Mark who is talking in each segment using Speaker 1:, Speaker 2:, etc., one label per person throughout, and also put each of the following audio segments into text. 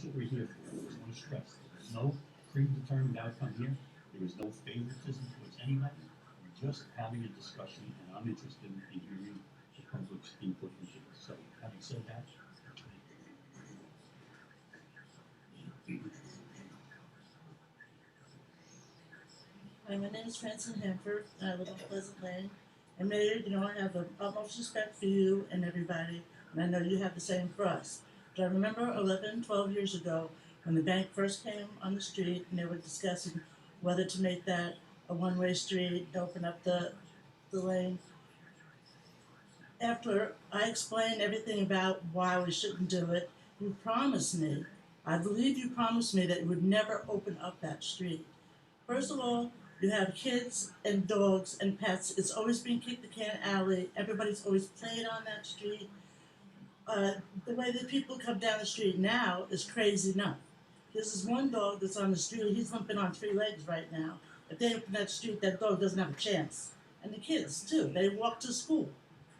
Speaker 1: what we're here for. I just want to stress, there's no predetermined outcome here. There is no favoritism towards anybody. We're just having a discussion, and I'm interested in hearing the public's input into this. So, having said that,
Speaker 2: Hi, my name is Francine Hanford, and I live on Pleasant Lane. And Mayor, you know, I have the utmost respect for you and everybody, and I know you have the same for us. But I remember 11, 12 years ago when the bank first came on the street and they were discussing whether to make that a one-way street, open up the lane. After I explained everything about why we shouldn't do it, you promised me, I believe you promised me that you would never open up that street. First of all, you have kids and dogs and pets. It's always been kick the can alley. Everybody's always playing on that street. The way that people come down the street now is crazy enough. This is one dog that's on the street. He's limping on three legs right now. If they open that street, that dog doesn't have a chance. And the kids too. They walk to school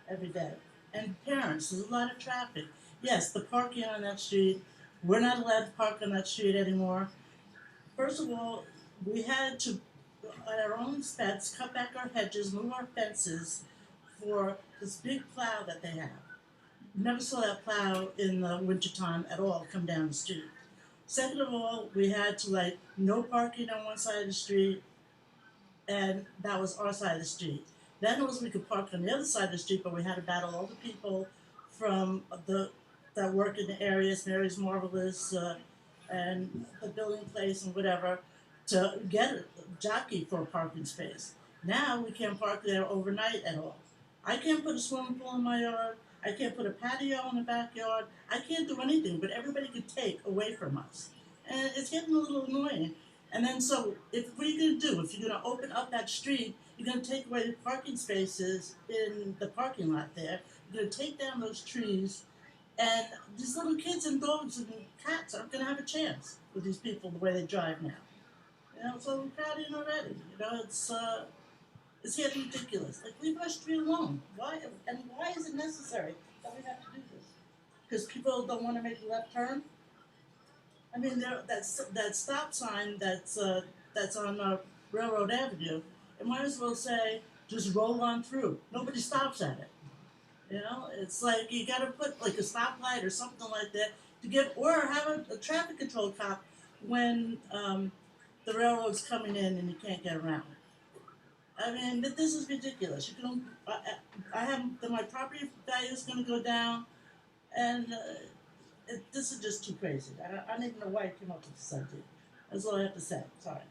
Speaker 2: every day. And parents, there's a lot of traffic. Yes, the parking on that street. We're not allowed to park on that street anymore. First of all, we had to, at our own expense, cut back our hedges, move our fences for this big plow that they have. Never saw that plow in the wintertime at all come down the street. Second of all, we had to no parking on one side of the street, and that was our side of the street. Then it was we could park on the other side of the street, but we had to battle all the people from the that work in the areas, Mary's Marvelous, and the building place and whatever, to get a jockey for a parking space. Now we can't park there overnight at all. I can't put a swimming pool in my yard. I can't put a patio in the backyard. I can't do anything, but everybody could take away from us. And it's getting a little annoying. And then so, what are you going to do? If you're going to open up that street, you're going to take away the parking spaces in the parking lot there. You're going to take down those trees, and these little kids and dogs and cats aren't going to have a chance with these people the way they drive now. You know, so I'm crowded already. You know, it's getting ridiculous. Like, leave our street alone. Why? And why is it necessary that we have to do this? Because people don't want to make a left turn. I mean, that stop sign that's on Railroad Avenue. It might as well say just roll on through. Nobody stops at it. You know, it's like you got to put like a stoplight or something like that to get, or have a traffic control cop when the railroad's coming in and you can't get around. I mean, this is ridiculous. You can, I have my property value is going to go down, and this is just too crazy. I don't even know why I came up with this idea. That's all I have to say. Sorry.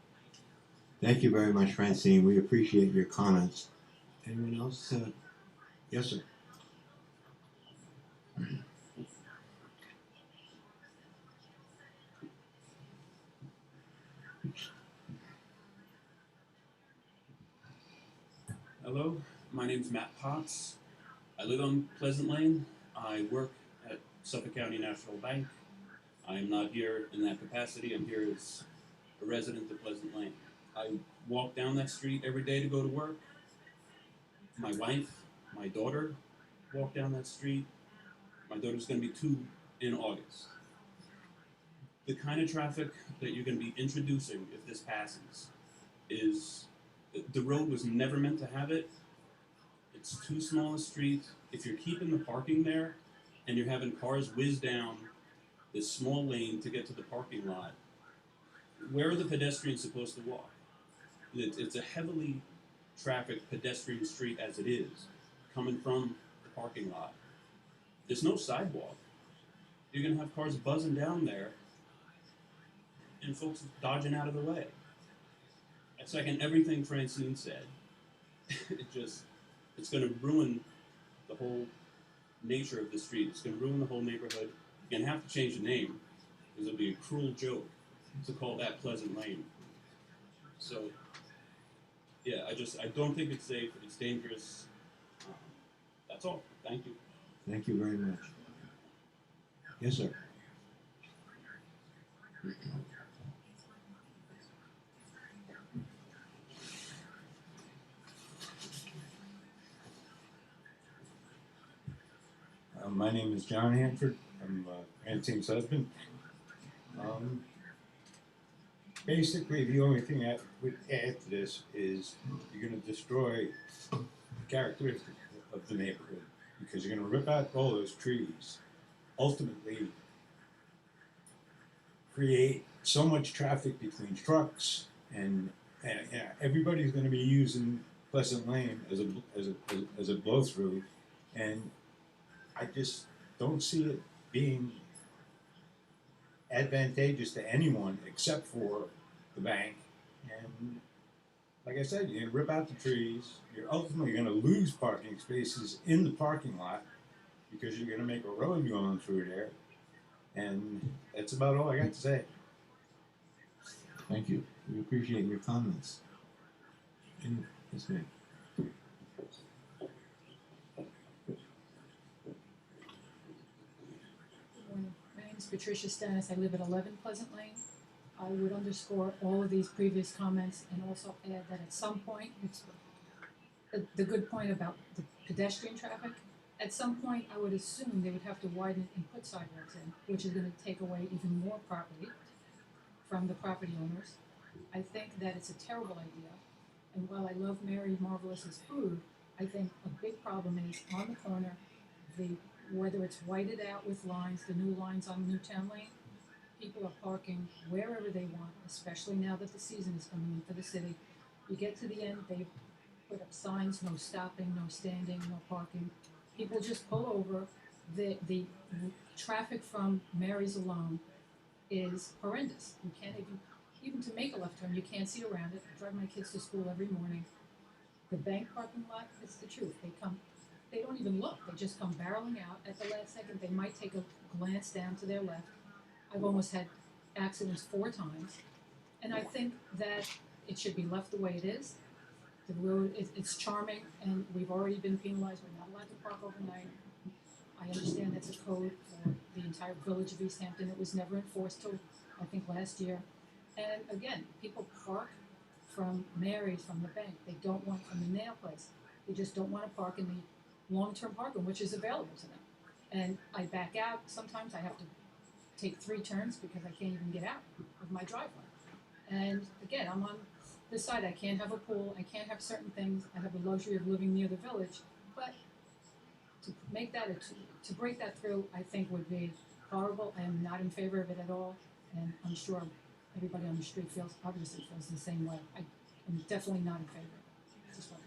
Speaker 3: Thank you very much, Francine. We appreciate your comments. Anyone else? Yes, sir.
Speaker 4: Hello, my name is Matt Potts. I live on Pleasant Lane. I work at Suffolk County National Bank. I am not here in that capacity. I'm here as a resident of Pleasant Lane. I walk down that street every day to go to work. My wife, my daughter walk down that street. My daughter's going to be 2 in August. The kind of traffic that you're going to be introducing if this passes is, the road was never meant to have it. It's too small a street. If you're keeping the parking there and you're having cars whiz down this small lane to get to the parking lot, where are the pedestrians supposed to walk? It's a heavily trafficked pedestrian street as it is, coming from the parking lot. There's no sidewalk. You're going to have cars buzzing down there and folks dodging out of the way. I second everything Francine said. It's going to ruin the whole nature of the street. It's going to ruin the whole neighborhood. You're going to have to change the name because it'll be a cruel joke to call that Pleasant Lane. So, yeah, I don't think it's safe. It's dangerous. That's all. Thank you.
Speaker 3: Thank you very much. Yes, sir.
Speaker 5: My name is John Hanford. I'm Francine's husband. Basically, the only thing I would add to this is you're gonna destroy the character of the neighborhood because you're gonna rip out all those trees. Ultimately, create so much traffic between trucks and everybody's gonna be using Pleasant Lane as a blow through, and I just don't see it being advantageous to anyone except for the bank. And like I said, you're gonna rip out the trees. You're ultimately gonna lose parking spaces in the parking lot because you're gonna make a road going through there. And that's about all I got to say.
Speaker 3: Thank you. We appreciate your comments. Yes, ma'am.
Speaker 6: My name is Patricia Stennis. I live at 11 Pleasant Lane. I would underscore all of these previous comments and also add that at some point, it's the good point about the pedestrian traffic. At some point, I would assume they would have to widen it and put sidewalks in, which is going to take away even more property from the property owners. I think that it's a terrible idea. And while I love Mary Marvelous's food, I think a big problem is on the corner, whether it's whited out with lines, the new lines on Newtown Lane, people are parking wherever they want, especially now that the season is coming in for the city. You get to the end, they put up signs, no stopping, no standing, no parking. People just pull over. The traffic from Mary's alone is horrendous. You can't even to make a left turn, you can't see around it. I drive my kids to school every morning. The bank parking lot, it's the truth. They don't even look. They just come barreling out at the last second. They might take a glance down to their left. I've almost had accidents 4 times. And I think that it should be left the way it is. The road, it's charming, and we've already been penalized. We're not allowed to park overnight. I understand that's a code for the entire village of East Hampton. It was never enforced till, I think, last year. And again, people park from Mary's, from the bank. They don't want from the nail place. They just don't want to park in the long-term parking, which is available to them. And I back out. Sometimes I have to take 3 turns because I can't even get out of my driveway. And again, I'm on this side. I can't have a pool. I can't have certain things. I have the luxury of living near the village. But to make that, to break that through, I think would be horrible. I am not in favor of it at all. And I'm sure everybody on the street obviously feels the same way. I am definitely not in favor of it. Just like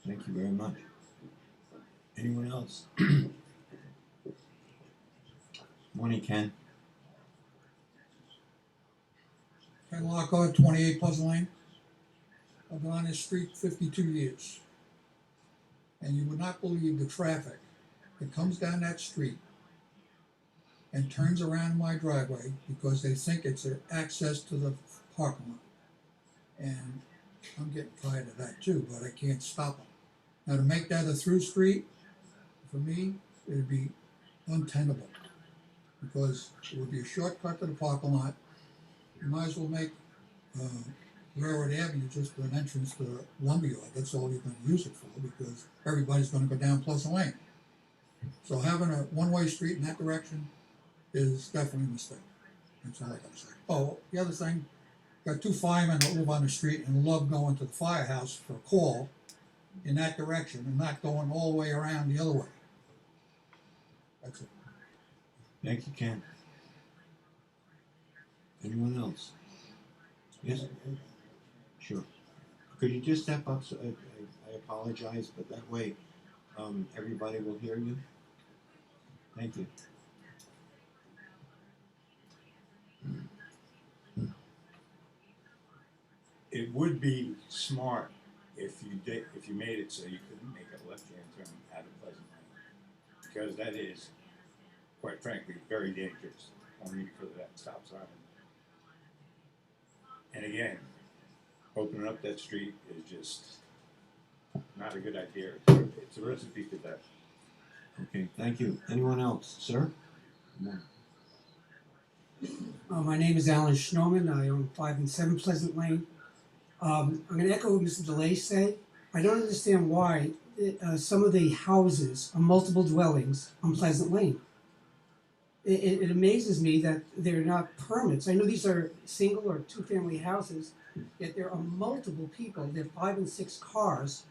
Speaker 3: Thank you very much. Anyone else? Morning, Ken.
Speaker 7: Ken Lockhart, 28 Pleasant Lane. I've been on this street 52 years. And you would not believe the traffic that comes down that street and turns around my driveway because they think it's an access to the parking lot. And I'm getting tired of that too, but I can't stop them. Now to make that a through street, for me, it would be untenable because it would be a shortcut to the parking lot. You might as well make Railroad Avenue just an entrance to the lumberyard. That's all you're going to use it for because everybody's going to go down Pleasant Lane. So having a one-way street in that direction is definitely a mistake. That's all I got to say. Oh, the other thing, got 2 firemen that live on the street and love going to the firehouse for a call in that direction and not going all the way around the other way. That's it.
Speaker 3: Thank you, Ken. Anyone else? Yes? Sure. Could you just step up? So I apologize, but that way everybody will hear you. Thank you.
Speaker 5: It would be smart if you made it so you couldn't make a left-hand turn out of Pleasant Lane, because that is, quite frankly, very dangerous only because of that stop sign. And again, opening up that street is just not a good idea. It's a recipe for death.
Speaker 3: Okay, thank you. Anyone else? Sir? Good morning.
Speaker 8: My name is Alan Schnorman. I own 5 and 7 Pleasant Lane. I'm going to echo what Mr. DeLay said. I don't understand why some of the houses are multiple dwellings on Pleasant Lane. it amazes me that they're not permits. I know these are single or two-family houses, yet there are multiple people, there are 5 and 6 cars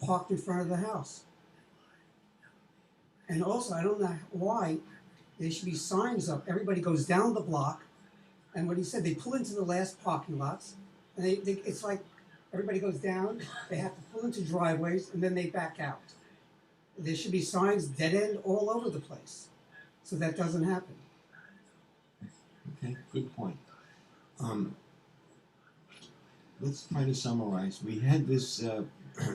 Speaker 8: parked in front of the house. And also, I don't know why there should be signs up. Everybody goes down the block, and what he said, they pull into the last parking lots, and it's like everybody goes down, they have to pull into driveways, and then they back out. There should be signs dead end all over the place, so that doesn't happen.
Speaker 3: Okay, good point. Let's try to summarize. We had this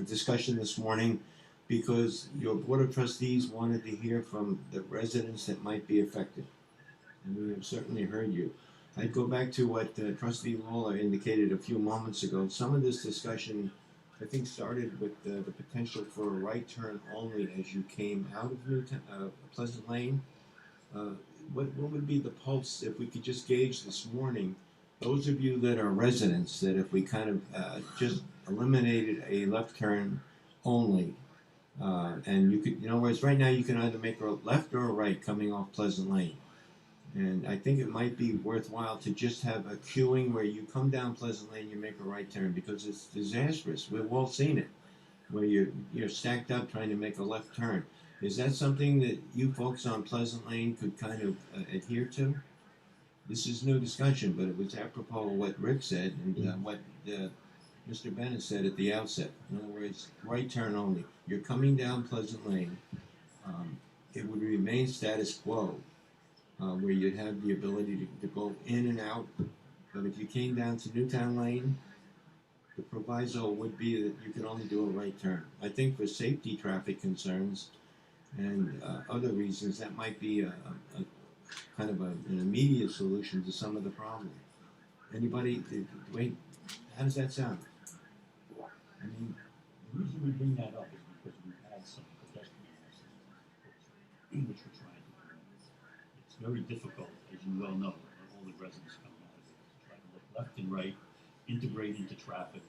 Speaker 3: discussion this morning because your Board of Trustees wanted to hear from the residents that might be affected. And we have certainly heard you. I'd go back to what Trustee Lawler indicated a few moments ago. Some of this discussion, I think, started with the potential for a right turn only as you came out of Pleasant Lane. What would be the pulse if we could just gauge this morning? Those of you that are residents, that if we kind of just eliminated a left turn only, and you could, whereas right now you can either make a left or a right coming off Pleasant Lane. And I think it might be worthwhile to just have a queuing where you come down Pleasant Lane, you make a right turn, because it's disastrous. We've all seen it, where you're stacked up trying to make a left turn. Is that something that you folks on Pleasant Lane could kind of adhere to? This is no discussion, but it was apropos of what Rick said and what Mr. Bennett said at the outset. In other words, right turn only. You're coming down Pleasant Lane. It would remain status quo, where you'd have the ability to go in and out. But if you came down to Newtown Lane, the proviso would be that you could only do a right turn. I think for safety traffic concerns and other reasons, that might be a kind of an immediate solution to some of the problem. Anybody? Wait, how does that sound? I mean,
Speaker 1: The reason we bring that up is because we've had some pedestrian accidents, which we're trying to prevent. It's very difficult, as you well know, all the residents coming out of it, to try to look left and right, integrate into traffic,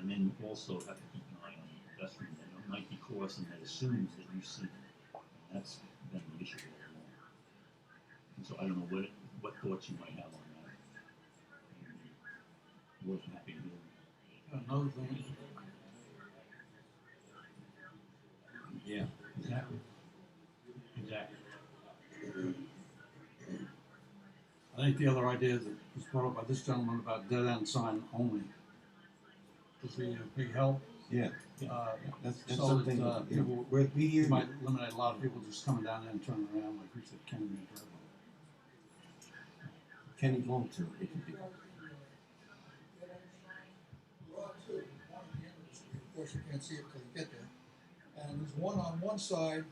Speaker 1: and then also have to keep an eye on the pedestrian that might be crossing that assumes that you see them. And that's been the issue all along. And so I don't know what thoughts you might have on that. We're happy to hear.
Speaker 9: Another thing is,
Speaker 3: yeah.
Speaker 1: Exactly. Exactly.
Speaker 9: I think the other idea that was brought up by this gentleman about dead end sign only would be a big help.
Speaker 3: Yeah. That's
Speaker 9: So
Speaker 3: something.
Speaker 9: that, people
Speaker 3: We hear.
Speaker 9: might eliminate a lot of people just coming down there and turning around like we said, Kenny and Trevor.
Speaker 3: Kenny won't to. It could be.
Speaker 7: Of course, you can't see it till you get there. And there's one on one side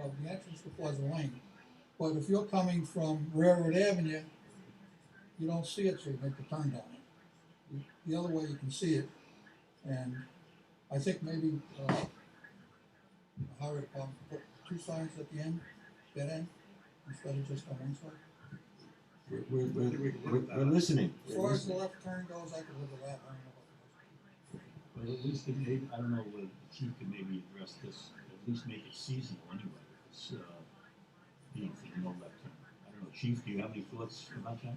Speaker 7: of the entrance to Pleasant Lane. But if you're coming from Railroad Avenue, you don't see it, so you make the turn down it. The other way you can see it. And I think maybe the highway department put 2 signs at the end, dead end, instead of just on one side.
Speaker 3: We're listening.
Speaker 7: As far as the left turn goes, I could live with that. I don't know about the rest.
Speaker 1: But at least it maybe, I don't know whether the chief can maybe address this, at least make it seasonal anyway. It's, for the no left turn. I don't know, chief, do you have any thoughts about that?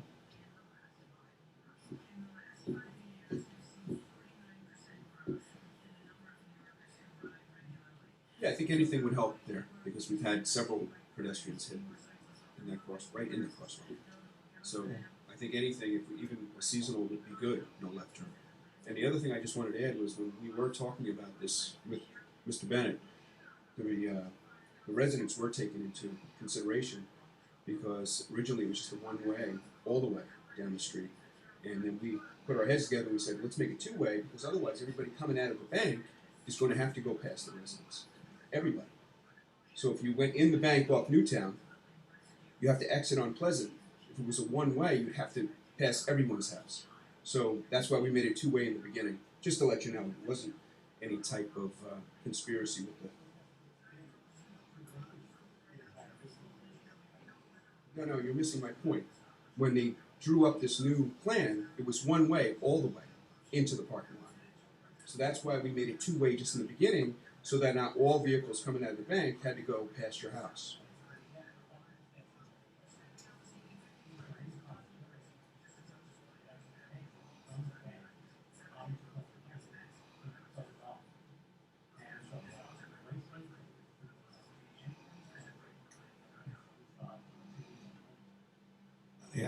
Speaker 10: Yeah, I think anything would help there because we've had several pedestrians hit in that right in the crosswalk. So I think anything, even a seasonal would be good, no left turn. And the other thing I just wanted to add was when we were talking about this with Mr. Bennett, the residents were taken into consideration because originally it was just a one-way, all the way down the street. And then we put our heads together and we said, let's make it 2-way because otherwise everybody coming out of the bank is going to have to go past the residents. Everybody. So if you went in the bank off Newtown, you have to exit on Pleasant. If it was a one-way, you'd have to pass everyone's house. So that's why we made it 2-way in the beginning, just to let you know. It wasn't any type of conspiracy with the... No, you're missing my point. When they drew up this new plan, it was one way all the way into the parking lot. So that's why we made it 2-way just in the beginning, so that not all vehicles coming out of the bank had to go past your house.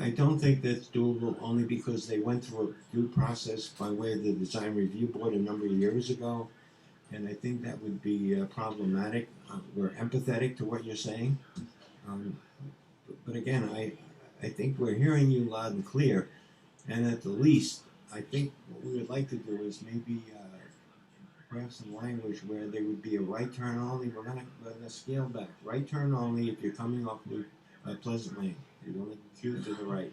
Speaker 3: I don't think that's doable only because they went through a due process by way of the design review board a number of years ago. And I think that would be problematic. We're empathetic to what you're saying. But again, I think we're hearing you loud and clear. And at the least, I think what we would like to do is maybe perhaps some language where there would be a right turn only. We're gonna scale back. Right turn only if you're coming off Pleasant Lane. You're going to cue to the right.